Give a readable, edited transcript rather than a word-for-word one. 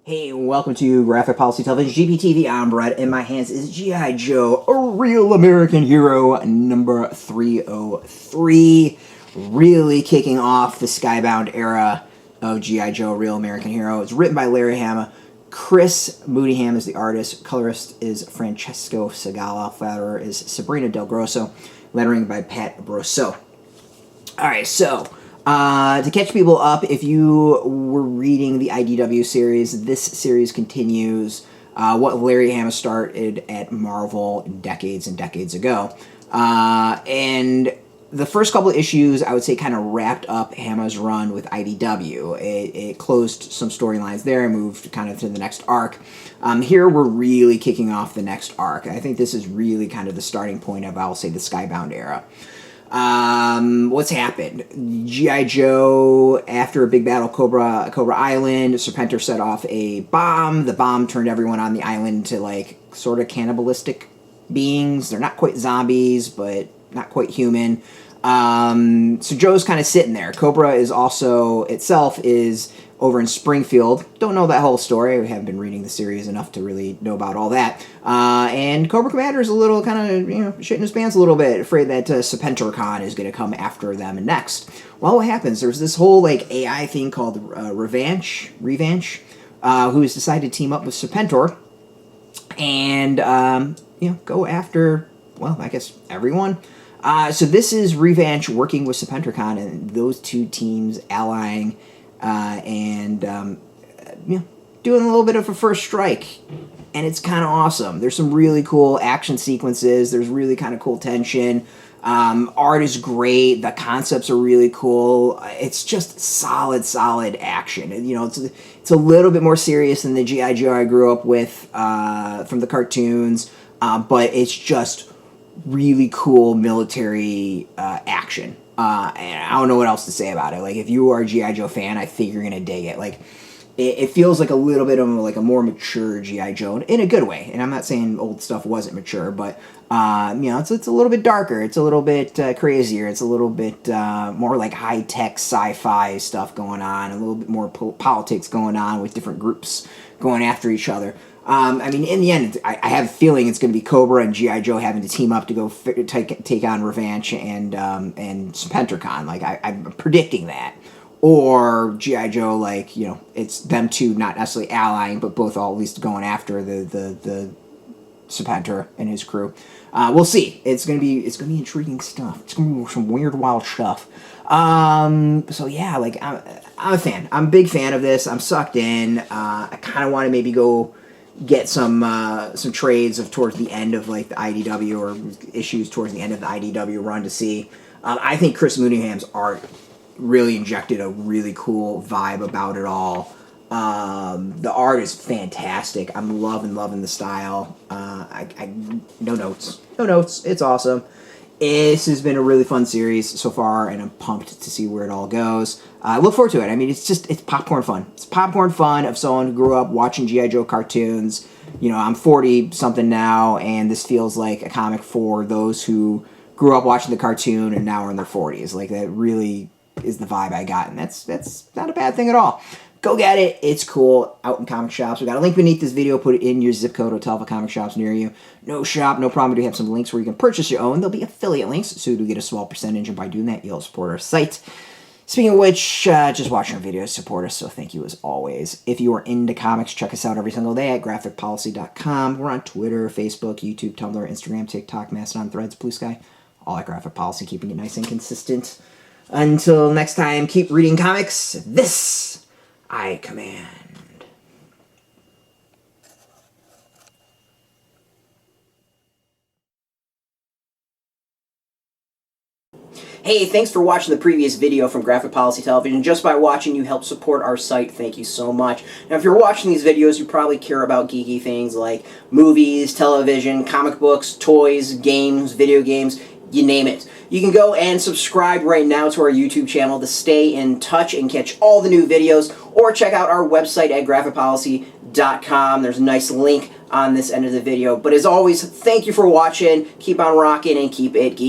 Hey, welcome to Graphic Policy Television, GPTV. I'm Brett. In my hands is G.I. Joe, a real American hero, number 303. Really kicking off the Skybound era of G.I. Joe, Real American Hero. It's written by Larry Hama. Chris Mooneyham is the artist. Colorist is Francesco Segala. Letterer is Sabrina del Grosso. Lettering by Pat Brosseau. Alright, so to catch people up, if you were reading the IDW series, this series continues what Larry Hama started at Marvel decades and decades ago. And the first couple of issues, I would say, kind of wrapped up Hama's run with IDW. It closed some storylines there and moved kind of to the next arc. Here, we're really kicking off the next arc. I think this is really kind of the starting point of, I'll say, the Skybound era. What's happened? G.I. Joe, after a big battle, Cobra Island, Serpentor set off a bomb. The bomb turned everyone on the island to, like, sort of cannibalistic beings. They're not quite zombies, but not quite human. So Joe's kind of sitting there. Cobra is also, itself, is over in Springfield. Don't know that whole story. We haven't been reading the series enough to really know about all that. And Cobra Commander is a little kind of, shitting his pants a little bit, afraid that Serpentor Khan is going to come after them next. Well, what happens? There's this whole, like, AI thing called Revanche, who has decided to team up with Serpentor and, go after, well, I guess everyone. So this is Revanche working with Serpentor Khan, and those two teams allying doing a little bit of a first strike, and it's kind of awesome. There's some really cool action sequences. There's really kind of cool tension. Art is great. The concepts are really cool. It's just solid action. And, it's a little bit more serious than the G.I. Joe I grew up with from the cartoons, but it's just really cool military action. And I don't know what else to say about it. Like, if you are a G.I. Joe fan, I think you're going to dig it. Like, it feels like a little bit of like a more mature G.I. Joe in a good way. And I'm not saying old stuff wasn't mature, but, it's a little bit darker. It's a little bit crazier. It's a little bit more like high-tech sci-fi stuff going on. A little bit more politics going on with different groups going after each other. In the end, I have a feeling it's going to be Cobra and G.I. Joe having to team up to go take on Revanche and Serpentor Khan. Like, I'm predicting that. Or G.I. Joe, like, it's them two not necessarily allying, but both all at least going after the Serpentor and his crew. We'll see. It's gonna be intriguing stuff. It's gonna be some weird, wild stuff. So yeah, like, I'm a fan. I'm a big fan of this. I'm sucked in. I kind of want to maybe go get some trades of towards the end of, like, the IDW, or issues towards the end of the IDW run to see. I think Chris Mooneyham's art really injected a really cool vibe about it all. The art is fantastic. I'm loving the style. No notes. It's awesome. This has been a really fun series so far, and I'm pumped to see where it all goes. I look forward to it. I mean, it's popcorn fun. It's popcorn fun of someone who grew up watching G.I. Joe cartoons. I'm 40-something now, and this feels like a comic for those who grew up watching the cartoon and now are in their 40s. Like, that really is the vibe I got, and that's not a bad thing at all. Go get it. It's cool. Out in comic shops. We got a link beneath this video. Put it in your zip code. Tell the comic shops near you. No shop, no problem. We do have some links where you can purchase your own. There'll be affiliate links, so you get a small percentage, and by doing that, you'll support our site. Speaking of which, just watching our videos support us, so thank you as always. If you are into comics, check us out every single day at graphicpolicy.com. We're on Twitter, Facebook, YouTube, Tumblr, Instagram, TikTok, Mastodon, Threads, Blue Sky. All at Graphic Policy, keeping it nice and consistent. Until next time, keep reading comics. This I command. Hey, thanks for watching the previous video from Graphic Policy Television. Just by watching, you help support our site. Thank you so much. Now, if you're watching these videos, you probably care about geeky things like movies, television, comic books, toys, games, video games, you name it. You can go and subscribe right now to our YouTube channel to stay in touch and catch all the new videos, or check out our website at graphicpolicy.com. There's a nice link on this end of the video. But as always, thank you for watching. Keep on rocking and keep it geeky.